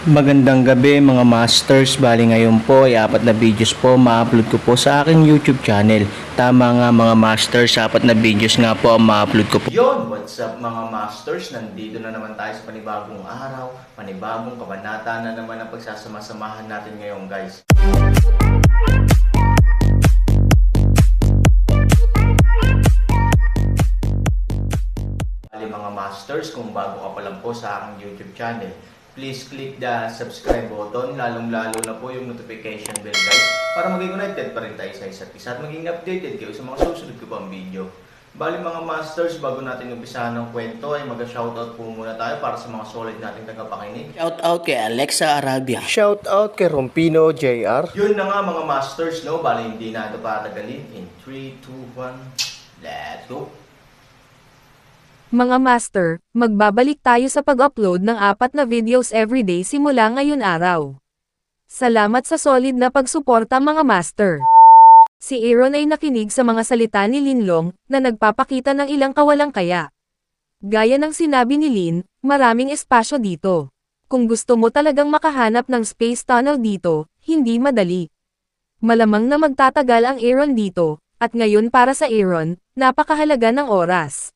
Magandang gabi mga masters, bali ngayon po ay 4 na videos po ma-upload ko po sa aking YouTube channel. Tama nga mga masters, 4 na videos nga po ang ma-upload ko po. Yon, what's up mga masters, nandito na naman tayo sa panibagong araw, panibagong kabanata na naman ang pagsasama-samahan natin ngayon guys. Bali mga masters, kung bago ka pa lang po sa aking YouTube channel, please click the subscribe button, lalong-lalo na po yung notification bell guys, para maging connected pa rin tayo sa isa't isa at maging updated kayo sa mga susunod ko pang video. Bali mga masters, bago natin umpisahan ng kwento ay mag-shoutout po muna tayo para sa mga solid nating tagapakinig. Shoutout kay Alexa Arabia. Shoutout kay Rompino JR. Yun na nga mga masters, no? Bali hindi na ito patagalin. In 3, 2, 1, let's go! Mga master, magbabalik tayo sa pag-upload ng 4 na videos everyday simula ngayon araw. Salamat sa solid na pagsuporta mga master. Si Aaron ay nakinig sa mga salita ni Linlong na nagpapakita ng ilang kawalang kaya. Gaya ng sinabi ni Lin, maraming espasyo dito. Kung gusto mo talagang makahanap ng space tunnel dito, hindi madali. Malamang na magtatagal ang Aaron dito, at ngayon para sa Aaron, napakahalaga ng oras.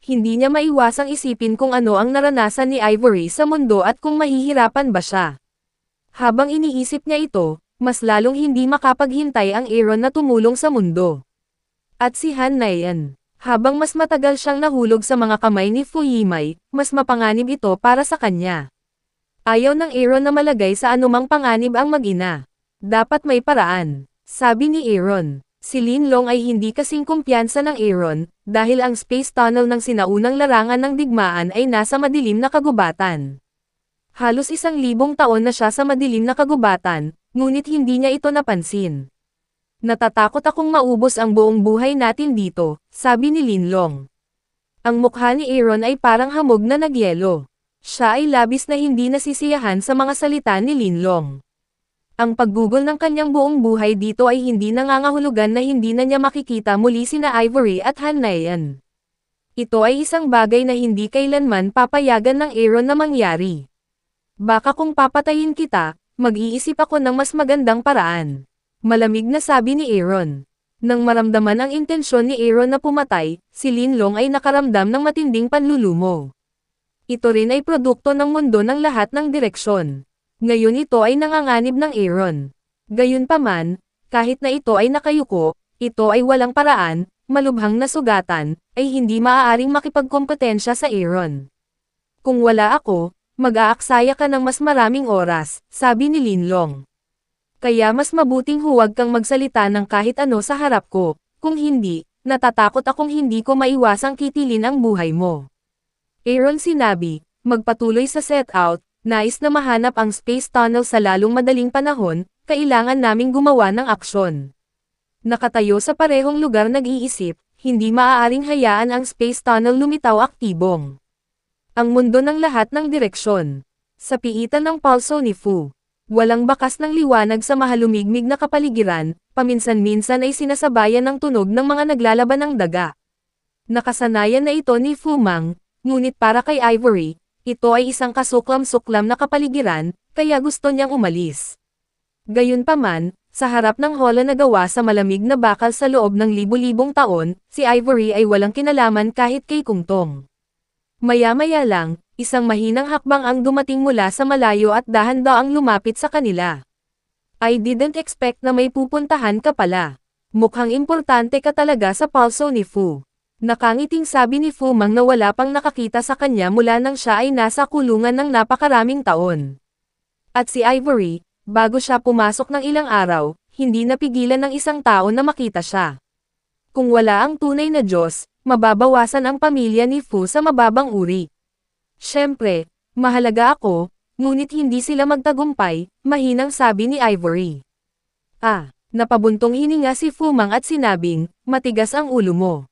Hindi niya maiwasang isipin kung ano ang naranasan ni Ivory sa mundo at kung mahihirapan ba siya. Habang iniisip niya ito, mas lalong hindi makapaghintay ang Aaron na tumulong sa mundo. At si Han Nayan, habang mas matagal siyang nahulog sa mga kamay ni Fu Yimay, mas mapanganib ito para sa kanya. Ayaw ng Aaron na malagay sa anumang panganib ang mag-ina. Dapat may paraan, sabi ni Aaron. Si Linlong ay hindi kasing kumpiyansa ng Aaron, dahil ang space tunnel ng sinaunang larangan ng digmaan ay nasa madilim na kagubatan. Halos 1,000 taon na siya sa madilim na kagubatan, ngunit hindi niya ito napansin. Natatakot akong maubos ang buong buhay natin dito, sabi ni Linlong. Ang mukha ni Aaron ay parang hamog na nagyelo. Siya ay labis na hindi nasisiyahan sa mga salita ni Linlong. Ang paggugol ng kanyang buong buhay dito ay hindi nangangahulugan na hindi na niya makikita muli sina Ivory at Han Nayan. Ito ay isang bagay na hindi kailanman papayagan ng Aaron na mangyari. Baka kung papatayin kita, mag-iisip ako ng mas magandang paraan. Malamig na sabi ni Aaron. Nang maramdaman ang intensyon ni Aaron na pumatay, si Linlong ay nakaramdam ng matinding panlulumo. Ito rin ay produkto ng mundo ng lahat ng direksyon. Ngayon ito ay nanganganib ng Aaron. Gayunpaman, kahit na ito ay nakayuko, ito ay walang paraan, malubhang na sugatan, ay hindi maaaring makipagkompetensya sa Aaron. Kung wala ako, mag-aaksaya ka ng mas maraming oras, sabi ni Linlong. Kaya mas mabuting huwag kang magsalita ng kahit ano sa harap ko, kung hindi, natatakot akong hindi ko maiwasang kitilin ang buhay mo. Aaron sinabi, magpatuloy sa set out. Nais na mahanap ang space tunnel sa lalong madaling panahon, kailangan naming gumawa ng aksyon. Nakatayo sa parehong lugar nag-iisip, hindi maaaring hayaan ang space tunnel lumitaw aktibong. Ang mundo ng lahat ng direksyon. Sa piitan ng pulso ni Fu. Walang bakas ng liwanag sa mahalumigmig na kapaligiran, paminsan-minsan ay sinasabayan ng tunog ng mga naglalaban ng daga. Nakasanayan na ito ni Fu Mang, ngunit para kay Ivory, ito ay isang kasuklam-suklam na kapaligiran, kaya gusto niyang umalis. Gayunpaman, sa harap ng hola na gawa sa malamig na bakal sa loob ng libu-libong taon, si Ivory ay walang kinalaman kahit kay Kungtong. Maya-maya lang, isang mahinang hakbang ang dumating mula sa malayo at dahan-daang lumapit sa kanila. I didn't expect na may pupuntahan ka pala. Mukhang importante ka talaga sa pulso ni Fu. Nakangiting sabi ni Fu Mang na wala pang nakakita sa kanya mula nang siya ay nasa kulungan ng napakaraming taon. At si Ivory, bago siya pumasok ng ilang araw, hindi napigilan ng isang tao na makita siya. Kung wala ang tunay na Diyos, mababawasan ang pamilya ni Fu sa mababang uri. Siyempre, mahalaga ako, ngunit hindi sila magtagumpay, mahinang sabi ni Ivory. Napabuntong hininga si Fu Mang at sinabing, matigas ang ulo mo.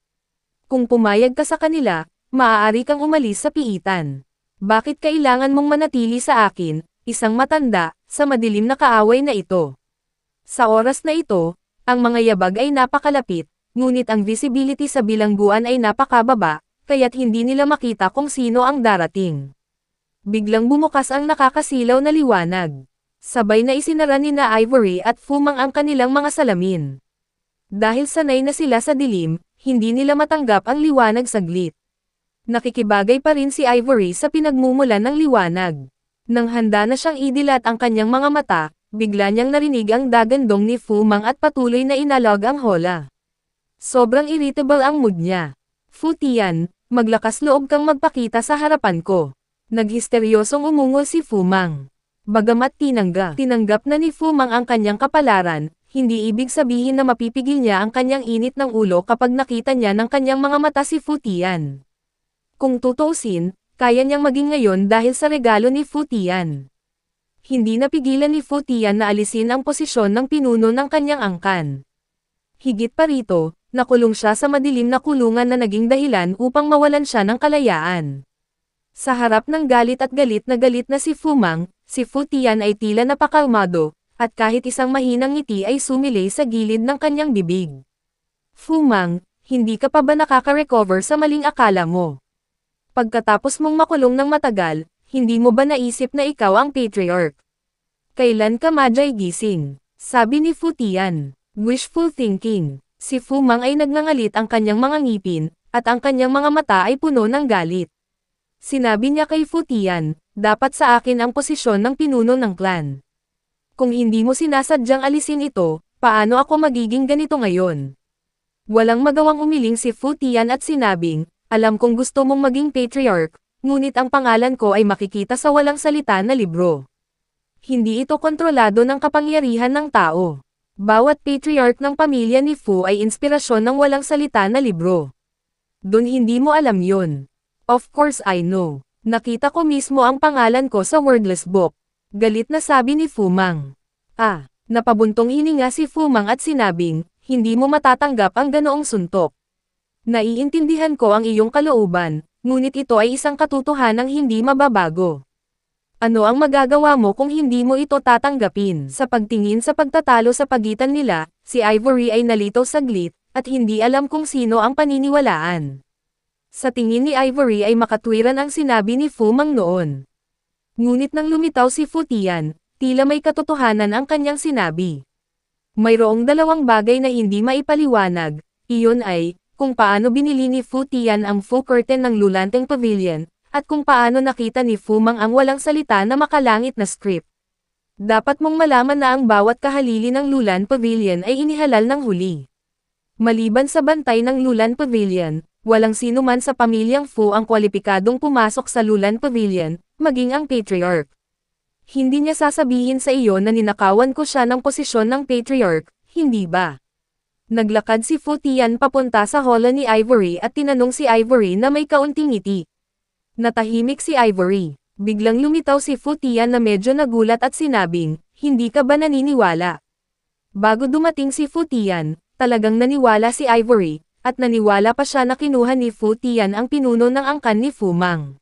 Kung pumayag ka sa kanila, maaari kang umalis sa piitan. Bakit kailangan mong manatili sa akin, isang matanda, sa madilim na kaaway na ito? Sa oras na ito, ang mga yabag ay napakalapit, ngunit ang visibility sa bilangguan ay napakababa, kaya't hindi nila makita kung sino ang darating. Biglang bumukas ang nakakasilaw na liwanag. Sabay na isinara ni na Ivory at Fumang ang kanilang mga salamin. Dahil sanay na sila sa dilim, hindi nila matanggap ang liwanag saglit. Nakikibagay pa rin si Ivory sa pinagmumulan ng liwanag. Nang handa na siyang idilat ang kanyang mga mata, bigla niyang narinig ang dagandong ni Fumang at patuloy na inalog ang hola. Sobrang irritable ang mood niya. Fu Tian, maglakas loob kang magpakita sa harapan ko. Naghisteryosong umungol si Fumang. Bagamat tinanggap na ni Fumang ang kanyang kapalaran, hindi ibig sabihin na mapipigil niya ang kanyang init ng ulo kapag nakita niya ng kanyang mga mata si Fu Tian. Kung tutuusin, kaya niyang maging ngayon dahil sa regalo ni Fu Tian. Hindi napigilan ni Fu Tian na alisin ang posisyon ng pinuno ng kanyang angkan. Higit pa rito, nakulong siya sa madilim na kulungan na naging dahilan upang mawalan siya ng kalayaan. Sa harap ng galit na si Fumang, si Fu Tian ay tila napakalmado, at kahit isang mahinang ngiti ay sumilay sa gilid ng kanyang bibig. Fumang, hindi ka pa ba nakaka-recover sa maling akala mo? Pagkatapos mong makulong ng matagal, hindi mo ba naisip na ikaw ang patriarch? Kailan ka madyay gising? Sabi ni Fu Tian. Wishful thinking. Si Fumang ay nagngangalit ang kanyang mga ngipin, at ang kanyang mga mata ay puno ng galit. Sinabi niya kay Fu Tian, dapat sa akin ang posisyon ng pinuno ng clan. Kung hindi mo sinasadyang alisin ito, paano ako magiging ganito ngayon? Walang magawang umiling si Fu Tian at sinabing, alam kong gusto mong maging patriarch, ngunit ang pangalan ko ay makikita sa walang salita na libro. Hindi ito kontrolado ng kapangyarihan ng tao. Bawat patriarch ng pamilya ni Fu ay inspirasyon ng walang salita na libro. Dun hindi mo alam yun. Of course I know. Nakita ko mismo ang pangalan ko sa wordless book. Galit na sabi ni Fumang. Napabuntong hininga si Fumang at sinabing, hindi mo matatanggap ang ganoong suntok. Naiintindihan ko ang iyong kalooban, ngunit ito ay isang katotohanang hindi mababago. Ano ang magagawa mo kung hindi mo ito tatanggapin? Sa pagtingin sa pagtatalo sa pagitan nila, si Ivory ay nalitaw saglit, at hindi alam kung sino ang paniniwalaan. Sa tingin ni Ivory ay makatwiran ang sinabi ni Fumang noon. Ngunit nang lumitaw si Fu Tian, tila may katotohanan ang kanyang sinabi. Mayroong dalawang bagay na hindi maipaliwanag, iyon ay, kung paano binili ni Fu Tian ang Fu Curtain ng Lulanteng Pavilion, at kung paano nakita ni Fumang ang walang salita na makalangit na script. Dapat mong malaman na ang bawat kahalili ng Lulan Pavilion ay inihalal ng huli. Maliban sa bantay ng Lulan Pavilion, walang sino man sa pamilyang Fu ang kwalipikadong pumasok sa Lulan Pavilion, maging ang patriarch. Hindi niya sasabihin sa iyo na ninakawan ko siya ng posisyon ng patriarch, hindi ba? Naglakad si Fu Tian papunta sa hola ni Ivory at tinanong si Ivory na may kaunting ngiti. Natahimik si Ivory. Biglang lumitaw si Fu Tian na medyo nagulat at sinabing, hindi ka ba naniniwala? Bago dumating si Fu Tian, talagang naniwala si Ivory, at naniwala pa siya na kinuha ni Fu Tian ang pinuno ng angkan ni Fumang.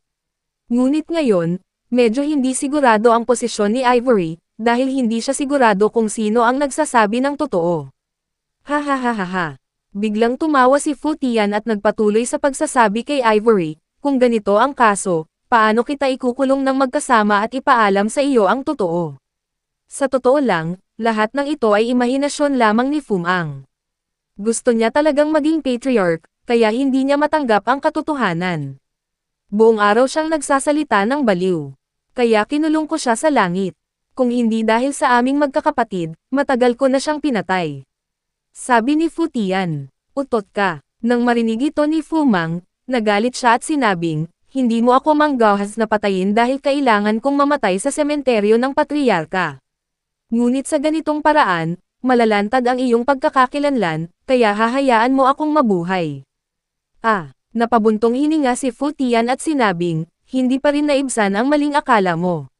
Ngunit ngayon, medyo hindi sigurado ang posisyon ni Ivory, dahil hindi siya sigurado kung sino ang nagsasabi ng totoo. Ha ha ha ha ha. Biglang tumawa si Fu Tian at nagpatuloy sa pagsasabi kay Ivory, kung ganito ang kaso, paano kita ikukulong ng magkasama at ipaalam sa iyo ang totoo? Sa totoo lang, lahat ng ito ay imahinasyon lamang ni Fumang. Gusto niya talagang maging patriarch, kaya hindi niya matanggap ang katotohanan. Buong araw siyang nagsasalita ng baliw. Kaya kinulong ko siya sa langit. Kung hindi dahil sa aming magkakapatid, matagal ko na siyang pinatay. Sabi ni Fu Tian, utot ka. Nang marinig ito ni Fumang, nagalit siya at sinabing, hindi mo ako manggahas na patayin dahil kailangan kong mamatay sa sementeryo ng patriarka. Ngunit sa ganitong paraan, malalantad ang iyong pagkakakilanlan, kaya hahayaan mo akong mabuhay. Napabuntong hininga si Fu Tian at sinabing, hindi pa rin naibsan ang maling akala mo.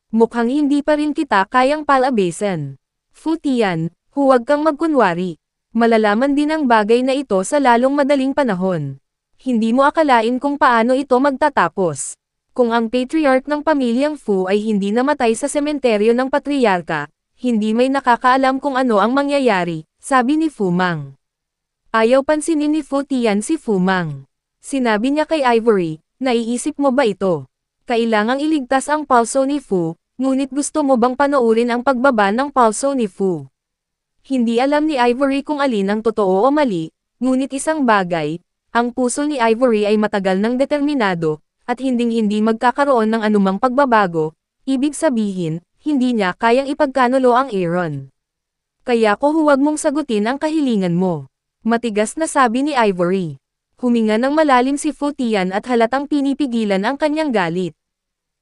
Mukhang hindi pa rin kita kayang palabesan. Fu Tian, huwag kang magkunwari. Malalaman din ang bagay na ito sa lalong madaling panahon. Hindi mo akalain kung paano ito magtatapos. Kung ang patriarch ng pamilyang Fu ay hindi namatay sa sementeryo ng patriarka, hindi may nakakaalam kung ano ang mangyayari, sabi ni Fumang. Ayaw pansinin ni Fu Tian si Fumang. Sinabi niya kay Ivory, naiisip mo ba ito? Kailangang iligtas ang pulso ni Fu, ngunit gusto mo bang panoorin ang pagbaba ng pulso ni Fu? Hindi alam ni Ivory kung alin ang totoo o mali, ngunit isang bagay, ang puso ni Ivory ay matagal ng determinado, at hinding-hindi magkakaroon ng anumang pagbabago, ibig sabihin, hindi niya kayang ipagkanulo ang Aaron. Kaya ko huwag mong sagutin ang kahilingan mo. Matigas na sabi ni Ivory. Huminga ng malalim si Fu Tian at halatang pinipigilan ang kanyang galit.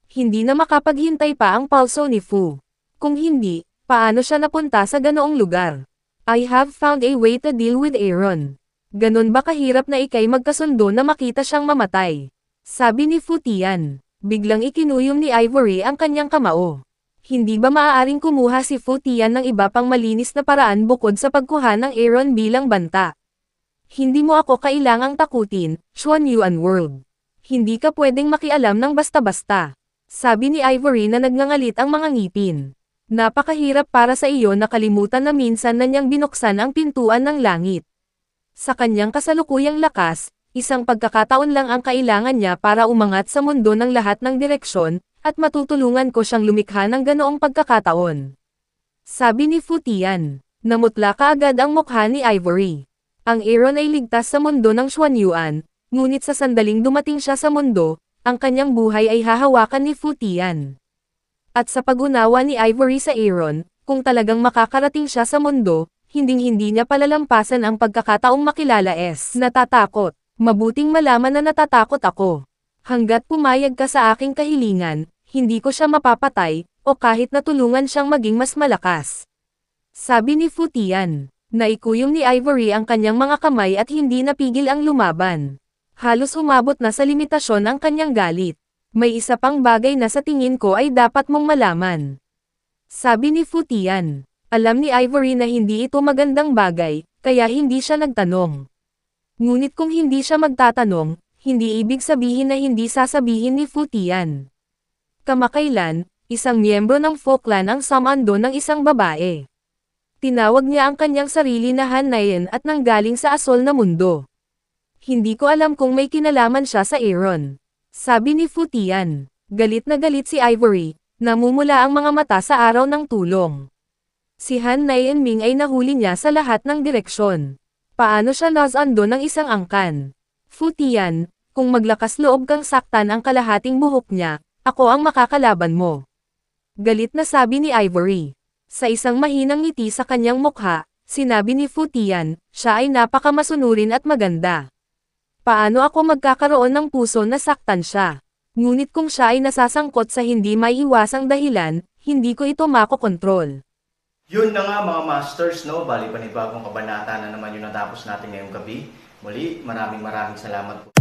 Hindi na makapaghintay pa ang pulso ni Fu. Kung hindi, paano siya napunta sa ganoong lugar? I have found a way to deal with Aaron. Ganon ba kahirap na ikay magkasundo na makita siyang mamatay? Sabi ni Fu Tian. Biglang ikinuyom ni Ivory ang kanyang kamao. Hindi ba maaaring kumuha si Fu Tian ng iba pang malinis na paraan bukod sa pagkuha ng Aaron bilang banta? Hindi mo ako kailangang takutin, Xuan Yuan World. Hindi ka pwedeng makialam ng basta-basta. Sabi ni Ivory na nagngangalit ang mga ngipin. Napakahirap para sa iyo na kalimutan na minsan na niyang binuksan ang pintuan ng langit. Sa kanyang kasalukuyang lakas, isang pagkakataon lang ang kailangan niya para umangat sa mundo ng lahat ng direksyon, at matutulungan ko siyang lumikha ng ganoong pagkakataon. Sabi ni Fu Tian. Namutla kaagad ang mukha ni Ivory. Ang Aaron ay ligtas sa mundo ng Xuan Yuan, ngunit sa sandaling dumating siya sa mundo, ang kanyang buhay ay hahawakan ni Fu Tian. At sa pag-unawa ni Ivory sa Aaron, kung talagang makakarating siya sa mundo, hinding-hindi niya palalampasan ang pagkakataong makilala natatakot. Mabuting malaman na natatakot ako. Hanggat pumayag ka sa aking kahilingan, hindi ko siya mapapatay, o kahit natulungan siyang maging mas malakas. Sabi ni Fu Tian. Naikuyom ni Ivory ang kanyang mga kamay at hindi napigil ang lumaban. Halos umabot na sa limitasyon ang kanyang galit. May isa pang bagay na sa tingin ko ay dapat mong malaman. Sabi ni Fu Tian. Alam ni Ivory na hindi ito magandang bagay, kaya hindi siya nagtanong. Ngunit kung hindi siya magtatanong, hindi ibig sabihin na hindi sasabihin ni Fu Tian. Kamakailan, isang miyembro ng folk clan ang sumando ng isang babae. Tinawag niya ang kanyang sarili na Hanayan at nanggaling sa asol na mundo. Hindi ko alam kung may kinalaman siya sa Aaron. Sabi ni Fu Tian. Galit na galit si Ivory, namumula ang mga mata sa araw ng tulong. Si Han Nayan Ming ay nahuli niya sa lahat ng direksyon. Paano siya nasando ng isang angkan? Fu Tian, kung maglakas loob kang saktan ang kalahating buhok niya, ako ang makakalaban mo. Galit na sabi ni Ivory. Sa isang mahinang ngiti sa kanyang mukha, sinabi ni Fu Tian, siya ay napakamasunurin at maganda. Paano ako magkakaroon ng puso na saktan siya? Ngunit kung siya ay nasasangkot sa hindi maiiwasang dahilan, hindi ko ito makokontrol. Yun na nga mga masters, no? Bali panibagong kabanata na naman yung natapos natin ngayong gabi. Muli, maraming salamat po.